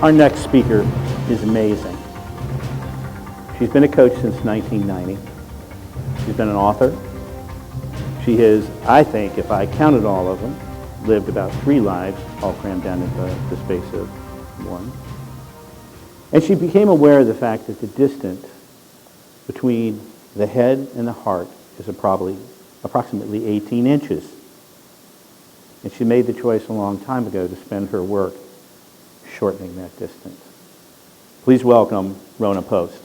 Our next speaker is amazing. She's been a coach since 1990. She's been an author. She has, I think, if I counted all of them, lived about 3 lives, all crammed down into the space of 1. And she became aware of the fact that the distance between the head and the heart is approximately 18 inches. And she made the choice a long time ago to spend her work shortening that distance. Please welcome Rhona Post.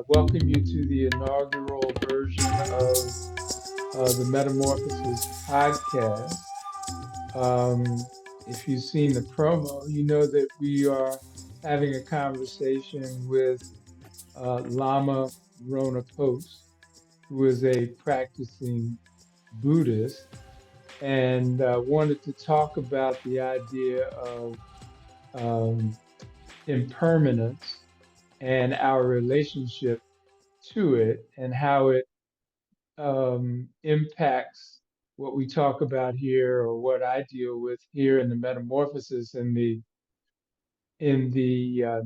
Welcome you to the inaugural version of the Metamorphosis podcast. If you've seen the promo, you know that we are having a conversation with Lama Rhona Post, who is a practicing Buddhist, and wanted to talk about the idea of impermanence and our relationship to it, and how it impacts what we talk about here, or what I deal with here in the Metamorphosis in the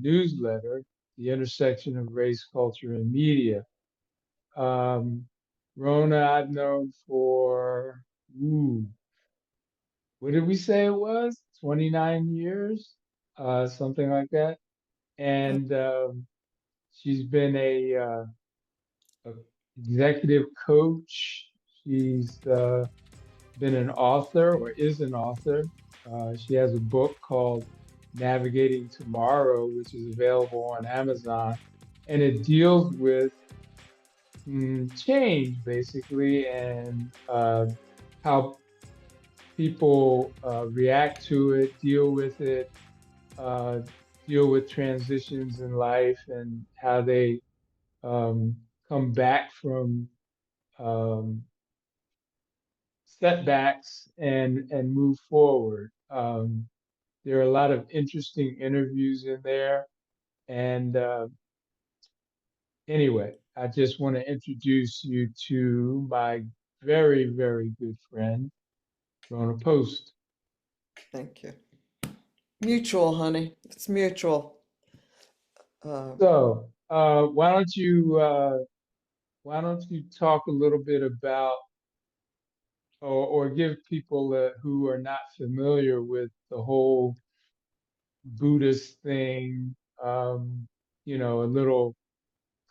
newsletter, the intersection of race, culture, and media. Rhona, I've known for what did we say it was? 29 years, something like that. And she's been a executive coach. She's been an author, or is an author. She has a book called Navigating Tomorrow, which is available on Amazon, and it deals with change, basically, and how people react to it, deal with it, deal with transitions in life, and how they come back from setbacks and move forward. There are a lot of interesting interviews in there. And anyway, I just want to introduce you to my very, very good friend, Rhona Post. Thank you. Mutual, honey. It's mutual. So why don't you talk a little bit about, or give people who are not familiar with the whole Buddhist thing, a little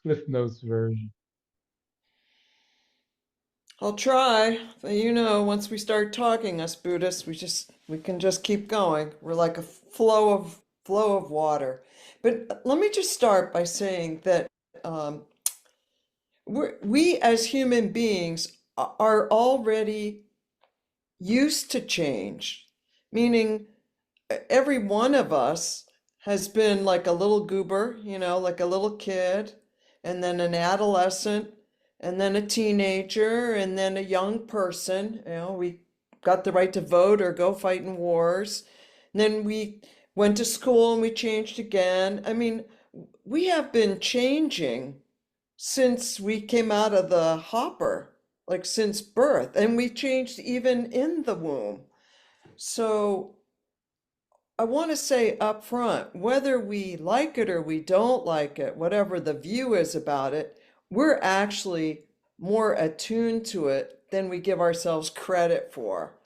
Cliff Notes version. I'll try. But once we start talking, us Buddhists, we can just keep going. We're like a flow of water. But let me just start by saying that we as human beings are already used to change, meaning every one of us has been like a little goober, like a little kid, and then an adolescent, and then a teenager, and then a young person. We got the right to vote or go fight in wars. And then we went to school and we changed again. I mean, we have been changing since we came out of the hopper, like since birth, and we changed even in the womb. So I want to say up front, whether we like it or we don't like it, whatever the view is about it, we're actually more attuned to it than we give ourselves credit for.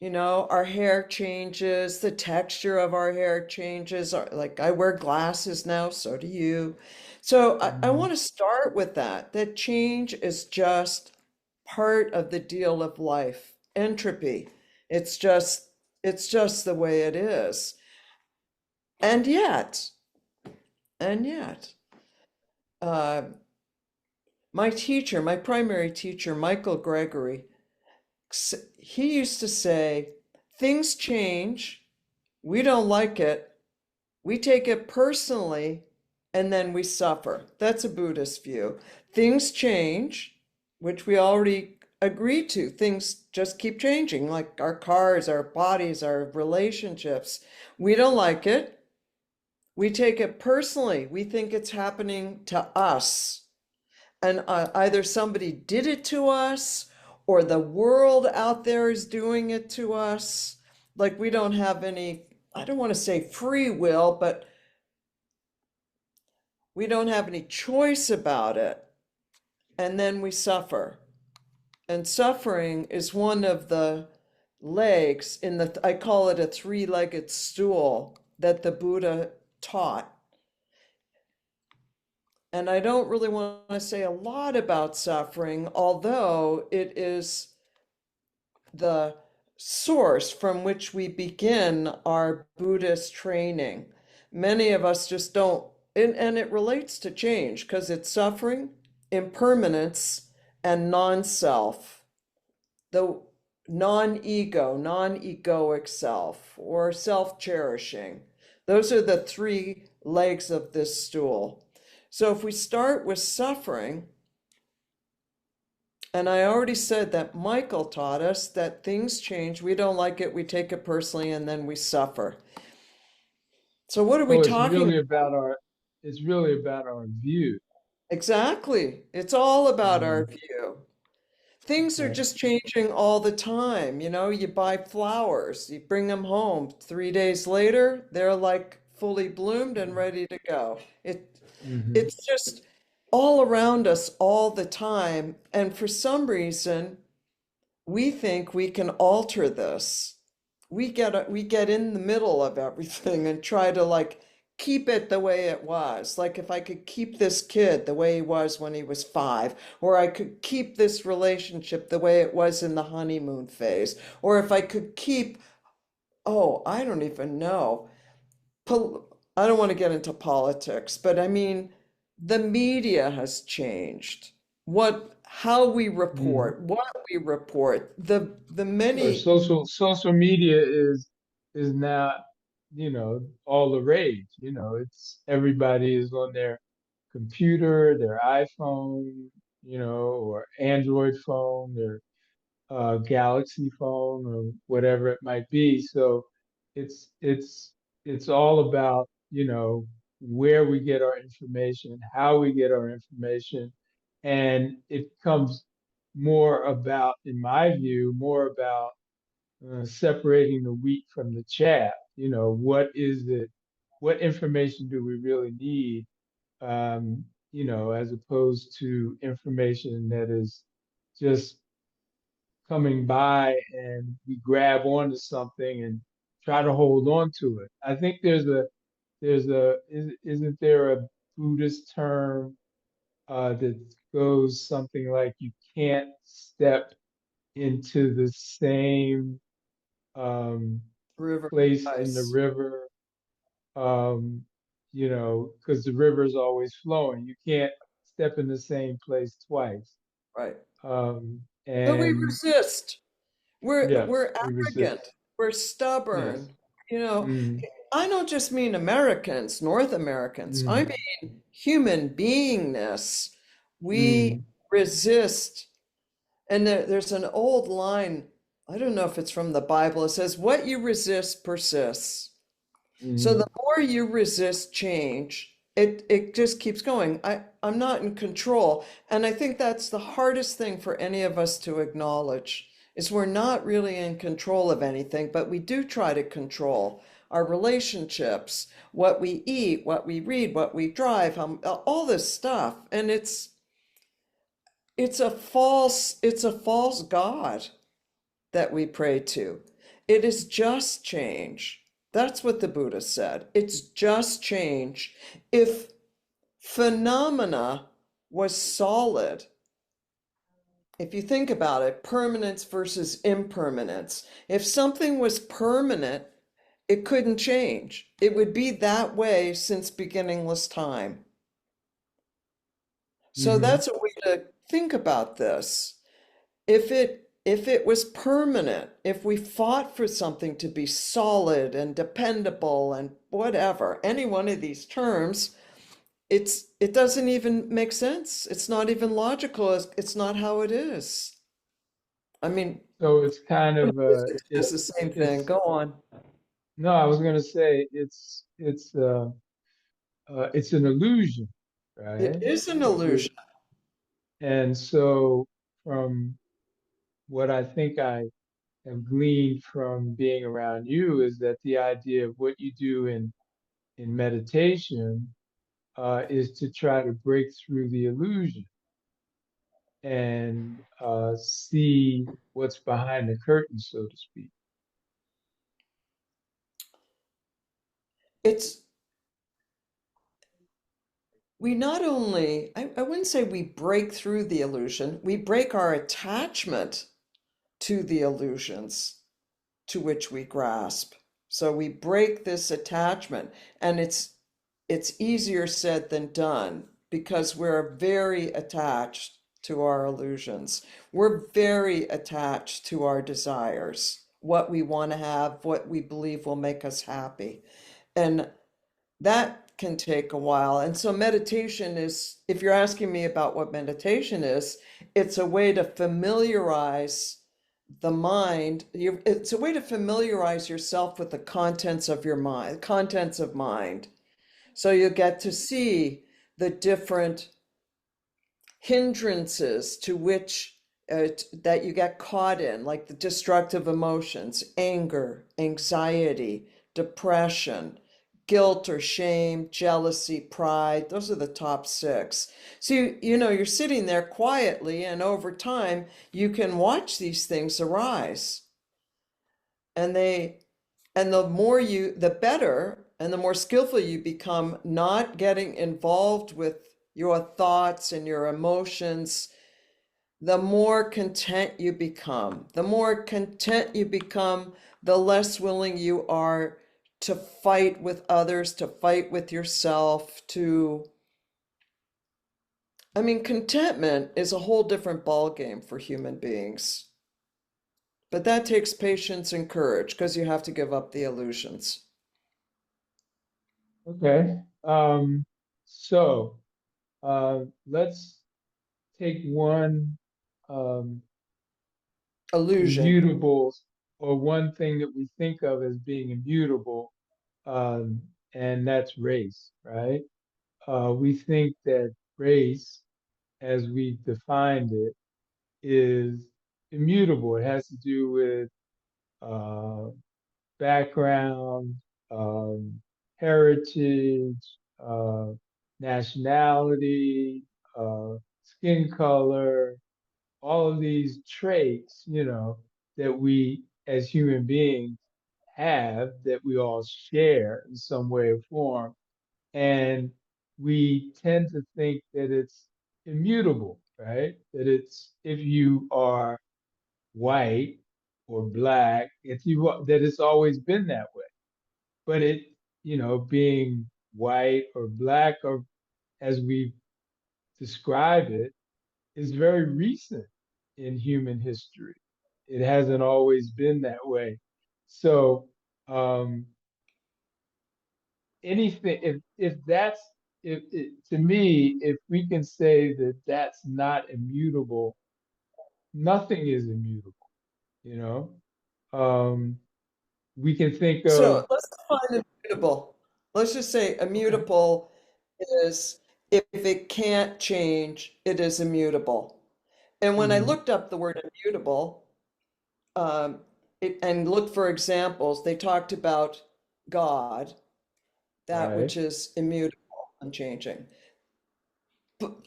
Our hair changes, the texture of our hair changes. Like I wear glasses now, so do you. So I Mhm. want to start with that change is just part of the deal of life. Entropy. It's just, it's just the way it is. And yet, and yet, uh, my primary teacher, Michael Gregory, he used to say, things change, we don't like it, we take it personally, and then we suffer. That's a Buddhist view. Things change, which we already agreed to. Things just keep changing, like our cars, our bodies, our relationships. We don't like it. We take it personally. We think it's happening to us. And either somebody did it to us or the world out there is doing it to us. Like we don't have any, I don't want to say free will, but we don't have any choice about it. And then we suffer. And suffering is one of the legs in I call it a three-legged stool that the Buddha taught. And I don't really want to say a lot about suffering, although it is the source from which we begin our Buddhist training. Many of us just don't, and it relates to change because it's suffering, impermanence, and non-self, the non-ego, non-egoic self, or self-cherishing. Those are the three legs of this stool. So if we start with suffering, and I already said that Michael taught us that things change. We don't like it, we take it personally, and then we suffer. So what are we So talking? it's really about our view. Exactly. It's all about our Mhm. view. Things are Okay. just changing all the time. You buy flowers, you bring them home. 3 days later, they're like fully bloomed and ready to go. Mm-hmm. It's just all around us all the time. And for some reason, we think we can alter this. We get in the middle of everything and try to like keep it the way it was. Like if I could keep this kid the way he was when he was 5, or I could keep this relationship the way it was in the honeymoon phase, or if I could keep, oh, I don't even know. I don't want to get into politics, but I mean, the media has changed. How we Mm. report, what we report, the Sure. many Social media is now, all the rage. It's everybody is on their computer, their iPhone, or Android phone, their Galaxy phone, or whatever it might be. So it's it's it's all about, where we get our information, how we get our information, and it comes more about, in my view, more about separating the wheat from the chaff. What is it? What information do we really need? As opposed to information that is just coming by and we grab onto something and try to hold on to it. I think isn't there a Buddhist term that goes something like you can't step into the same um, river place in the ice, river, because the river is always flowing. You can't step in the same place twice. right? But we And resist. We're yes, we arrogant. resist. We're Yes. stubborn. You know, Mm, I don't just mean Americans, North Americans. I mm, mean human beingness. We mm, resist. And there's an old line, I don't know if it's from the Bible. It says, what you resist persists. So the mm, more you resist change, it just keeps going. I'm not in control. And I think that's the hardest thing for any of us to acknowledge is we're not really in control of anything, but we do try to control our relationships, what we eat, what we read, what we drive, all this stuff. And it's a false God that we pray to. It is just change. That's what the Buddha said. It's just change. If phenomena was solid, if you think about it, permanence versus impermanence, if something was permanent, it couldn't change. It would be that way since beginningless time. So Hmm. that's a way to think about this. If it was permanent, if we fought for something to be solid and dependable and whatever, any one of these terms, it doesn't even make sense. It's not even logical. It's not how it is. I mean, So it's kind of it's the same thing. it's Go on. no, I was gonna say it's an illusion, It right? is an It, illusion. and so from what I think I have gleaned from being around you is that the idea of what you do in meditation is to try to break through the illusion and see what's behind the curtain, so to speak. It's we not only, I wouldn't say we break through the illusion, we break our attachment to the illusions to which we grasp. So we break this attachment, and it's easier said than done because we're very attached to our illusions. We're very attached to our desires, what we want to have, what we believe will make us happy. And that can take a while. And so meditation is, if you're asking me about what meditation is, it's a way to familiarize the mind. It's a way to familiarize yourself with the contents of your mind, contents of mind. So you get to see the different hindrances to which that you get caught in, like the destructive emotions, anger, anxiety, depression, guilt or shame, jealousy, pride. Those are the top six. So you're sitting there quietly, and over time you can watch these things arise. And the better and the more skillful you become not getting involved with your thoughts and your emotions, the more content you become. The more content you become, the less willing you are to fight with others, to fight with yourself, contentment is a whole different ballgame for human beings. But that takes patience and courage because you have to give up the illusions. Okay. So let's take one um, Illusion. immutable or one thing that we think of as being immutable, um, and that's race, right? We think that race, as we defined it, is immutable. It has to do with uh, background, um, heritage, nationality, uh, skin color, all of these traits, that we as human beings have that we all share in some way or form. And we tend to think that it's immutable, right? That it's if you are white or black, that it's always been that way. But being white or black, or as we describe it, is very recent in human history. It hasn't always been that way. So um, anything, if that's if it, to me, if we can say that that's not immutable, nothing is immutable. You know, um, we can think of So let's define immutable. Let's just say okay, immutable is if it can't change, it is immutable. And when I hmm looked up the word immutable, um, and looked for examples, they talked about God, that right, which is immutable, unchanging.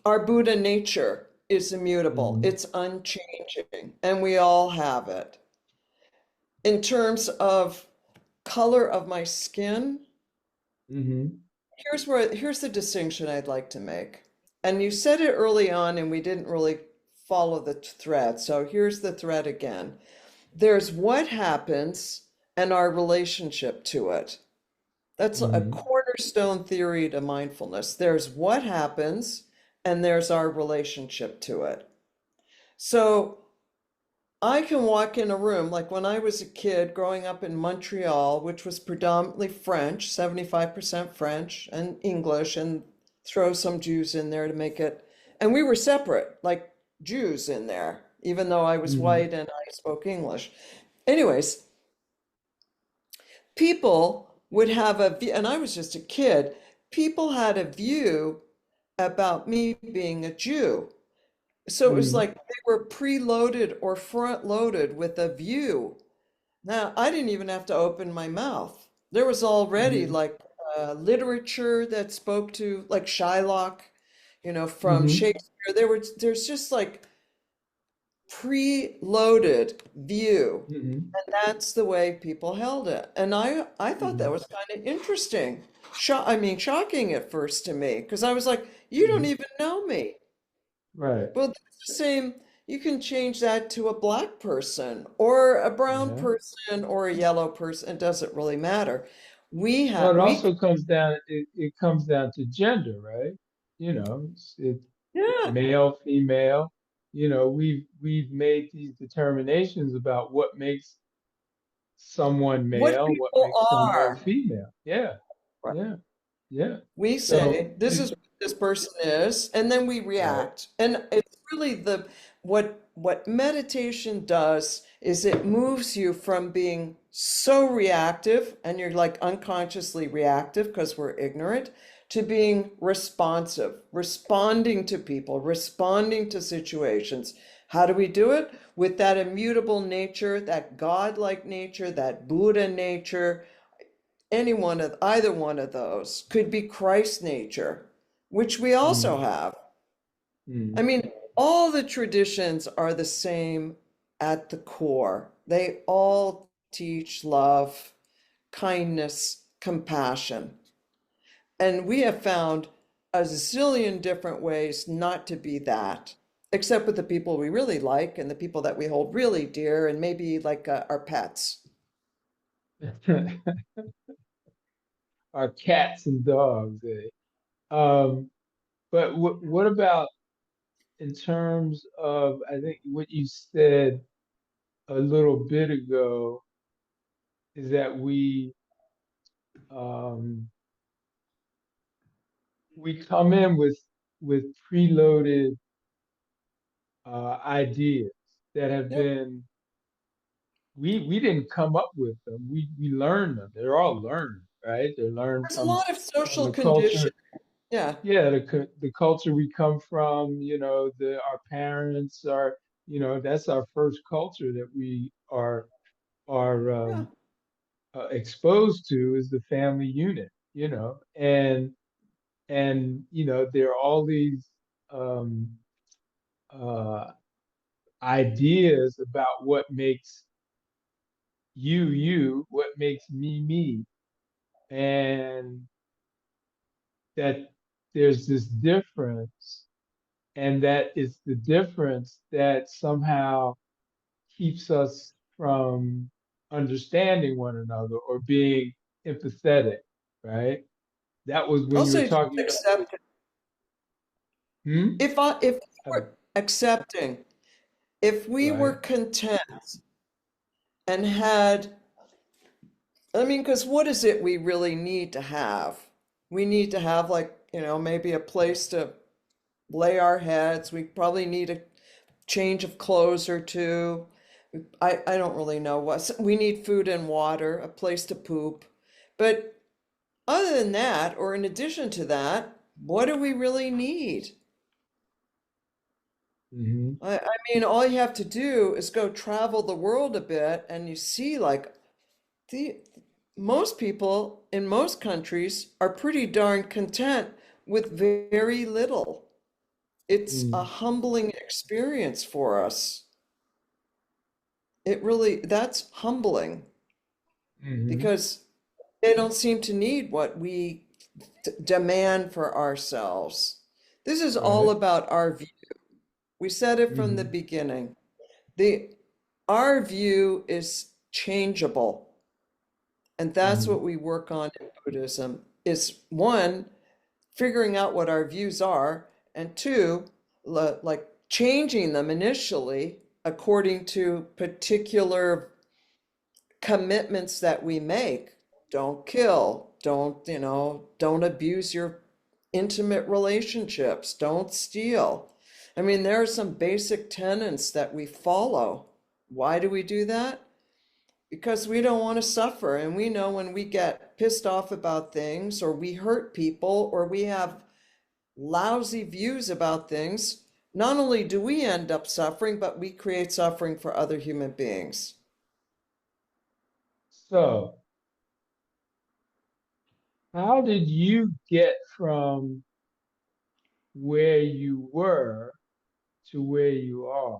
Our Buddha nature is immutable, hmm it's unchanging, and we all have it. in terms of color of my skin, Hmm. here's the distinction I'd like to make. And you said it early on, and we didn't really follow the thread. So here's the thread again. There's what happens and our relationship to it. That's a Hmm. cornerstone theory to mindfulness. There's what happens and there's our relationship to it. So I can walk in a room like when I was a kid growing up in Montreal, which was predominantly French, 75% French and English, and throw some Jews in there to make it. And we were separate, like Jews in there, even though I was Hmm. white and I spoke English. Anyways, people would have a view, and I was just a kid, people had a view about me being a Jew. So it was Hmm. like they were preloaded or front loaded with a view. Now, I didn't even have to open my mouth. There was already Hmm. like literature that spoke to like Shylock, from Hmm. Shakespeare. There's just like preloaded view. Hmm. And that's the way people held it. And I thought that Hmm. was kind of interesting. I mean, shocking at first to me, because I was like, you don't Hmm. even know me. Right. Well, that's the same. You can change that to a black person or a brown Yeah. person or a yellow person. It doesn't really matter. Well, it We, also comes down, it comes down to gender, right? You know, it's yeah, male, female. You know, we've made these determinations about what makes someone what male, what people makes someone are. female. Yeah. Yeah. Yeah. We So, say this is what this person is, and then we right. react. And it's really what meditation does is it moves you from being so reactive, and you're like unconsciously reactive because we're ignorant, to being responsive, responding to people, responding to situations. How do we do it? With that immutable nature, that godlike nature, that Buddha nature, any one of either one of those could be Christ nature, which we also Mm, have. I mm, mean, all the traditions are the same at the core. They all teach love, kindness, compassion. And we have found a zillion different ways not to be that, except with the people we really like and the people that we hold really dear, and maybe like our pets. mm. Our cats and dogs, eh? Um, but what about in terms of, I think what you said a little bit ago is that um, we come in with preloaded ideas that have Yep. been we didn't come up with them. We learned them. They're all learned, right? They're learned There's a lot of from social the condition. culture. Yeah. Yeah, the culture we come from, the our parents are, that's our first culture that we are Yeah. exposed to is the family unit, and there are all these um, uh, ideas about what makes you you, what makes me me, and that there's this difference, and that it's the difference that somehow keeps us from understanding one another or being empathetic, right? That was when you were Also, just talking about the, accept. hmm? If we Um, were accepting, if we were right. content and had, I mean, because what is it we really need to have? We need to have like, maybe a place to lay our heads. We probably need a change of clothes or two. I don't really know what. We need food and water, a place to poop. But other than that, or in addition to that, what do we really need? Hmm. I mean, all you have to do is go travel the world a bit and you see like the most people in most countries are pretty darn content with very little. It's a Mm. humbling experience for us. It really, that's humbling Hmm. because they don't seem to need what we demand for ourselves. This is all Right. about our view. We said it from the Hmm. beginning. The Our view is changeable, and that's Hmm. what we work on in Buddhism is one, figuring out what our views are, and two, like changing them initially according to particular commitments that we make. Don't kill, don't abuse your intimate relationships, don't steal. I mean, there are some basic tenets that we follow. Why do we do that? Because we don't want to suffer. And we know when we get pissed off about things, or we hurt people, or we have lousy views about things, not only do we end up suffering, but we create suffering for other human beings. So, how did you get from where you were to where you are?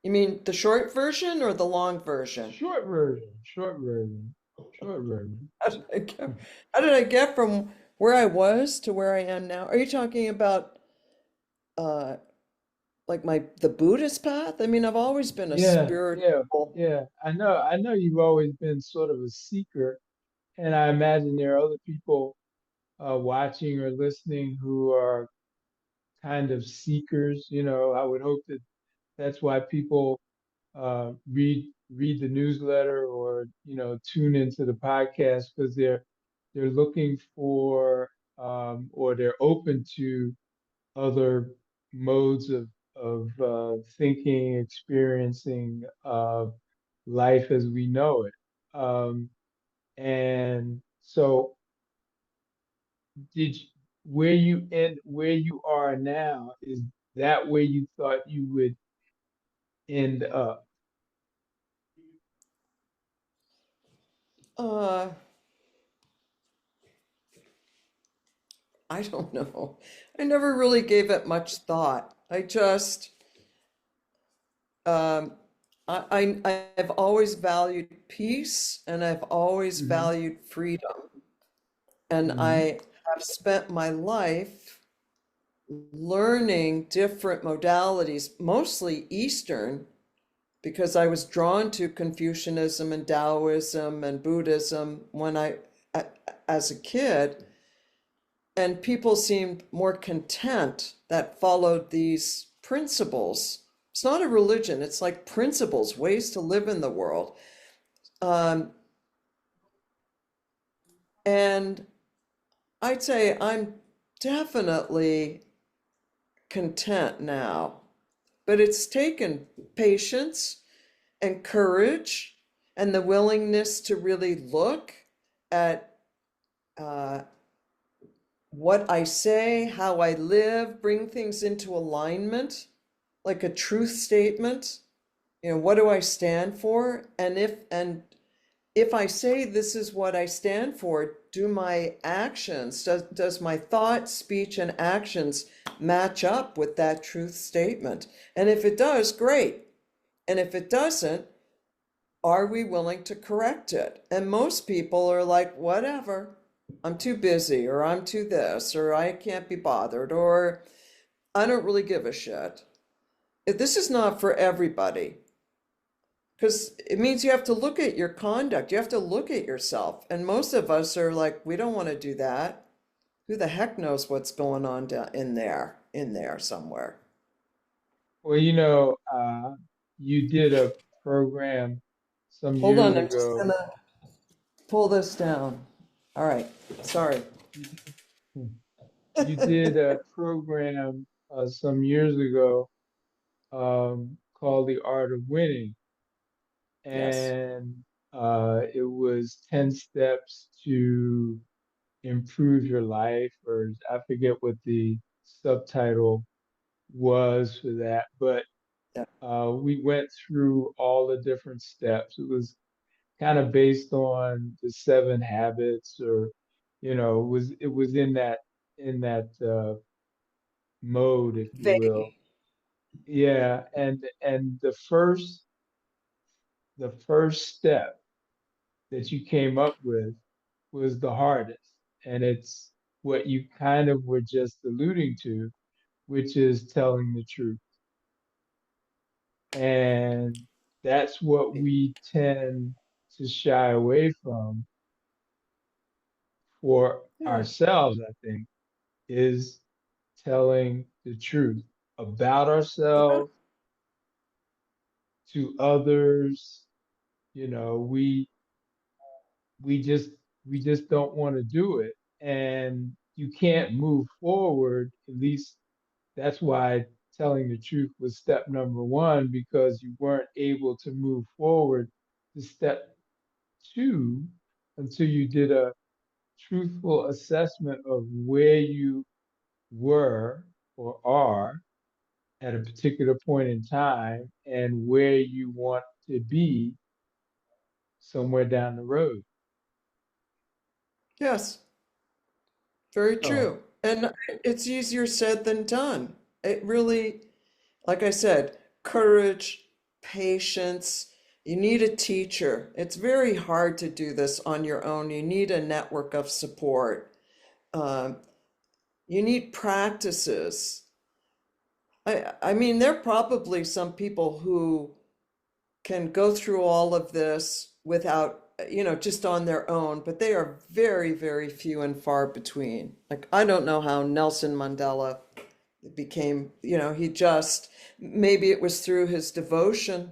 You mean the short version or the long version? Short version, short version, short version. How did I get, how did I get from where I was to where I am now? Are you talking about uh like the Buddhist path? I mean, I've always been a Yeah, yeah, spiritual. yeah. I know you've always been sort of a seeker, and I imagine there are other people watching or listening who are kind of seekers. You know, I would hope that that's why people read the newsletter or tune into the podcast because they're looking for or they're open to other modes of thinking, experiencing life as we know it. And so, did you, where you are now, is that where you thought you would end up? uh I don't know. I never really gave it much thought. I just um I've always valued peace and I've always Hmm. valued freedom. And Hmm. I have spent my life learning different modalities, mostly Eastern, because I was drawn to Confucianism and Taoism and Buddhism as a kid, and people seemed more content that followed these principles. It's not a religion, it's like principles, ways to live in the world. Um, and I'd say I'm definitely content now, but it's taken patience and courage and the willingness to really look at uh, what I say, how I live, bring things into alignment, like a truth statement. What do I stand for? And if I say this is what I stand for, do my actions, does my thought, speech, and actions match up with that truth statement? And if it does, great. And if it doesn't, are we willing to correct it? And most people are like, whatever, I'm too busy, or I'm too this, or I can't be bothered, or I don't really give a shit. This is not for everybody because it means you have to look at your conduct, you have to look at yourself. And most of us are like, we don't want to do that. Who the heck knows what's going on down in there somewhere? Well, you did a program some Hold years on, I'm just ago. gonna pull this down. All right, sorry. You, you did a program some years ago called The Art of Winning, Yes. and it was 10 steps to improve your life, or I forget what the subtitle was for that, but Yeah. we went through all the different steps. It was kind of based on the seven habits, or it was in that mode, if you will. Vein. Yeah, and the first step that you came up with was the hardest, and it's what you kind of were just alluding to, which is telling the truth. And that's what we tend to shy away from for Yeah. ourselves, I think, is telling the truth about Yeah. ourselves to others. You know, we just we just don't want to do it. And you can't move forward. At least that's why telling the truth was step number one, because you weren't able to move forward to step two until you did a truthful assessment of where you were or are at a particular point in time and where you want to be somewhere down the road. Yes, very So, true. And it's easier said than done. It really, like I said, courage, patience. You need a teacher. It's very hard to do this on your own. You need a network of support. Um, you need practices. I mean, there are probably some people who can go through all of this without, just on their own, but they are very, very few and far between. Like, I don't know how Nelson Mandela became, he just, maybe it was through his devotion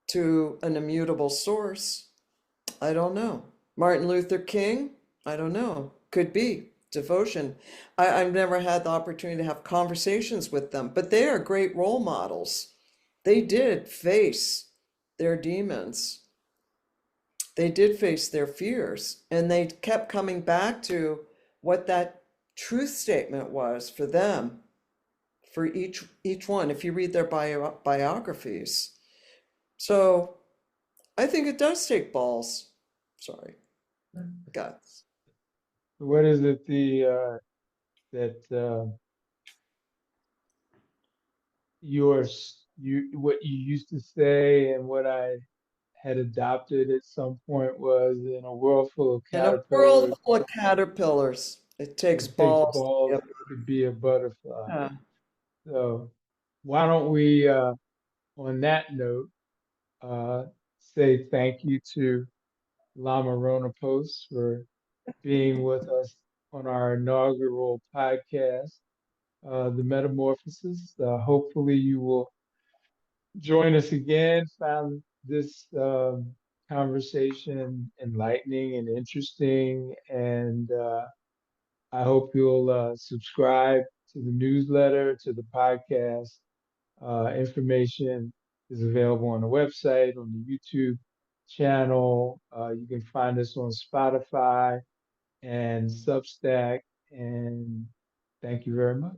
to an immutable source. I don't know. Martin Luther King? I don't know. Could be devotion. I've never had the opportunity to have conversations with them, but they are great role models. They did face their demons. They did face their fears, and they kept coming back to what that truth statement was for them, for each one, if you read their biographies. So I think it does take balls. Sorry, guts. what is it that you what you used to say and what I had adopted at some point was, in a world full of In a world caterpillars, full of caterpillars, it takes it takes balls to be balls a to be a butterfly. yeah. So why don't we, on that note, uh, say thank you to Lama Rhona Post for being with us on our inaugural podcast, The Metamorphosis. Hopefully, you will join us again. Found this conversation enlightening and interesting, and I hope you'll subscribe to the newsletter, to the podcast. Information is available on the website, on the YouTube channel. You can find us on Spotify and Substack. And thank you very much.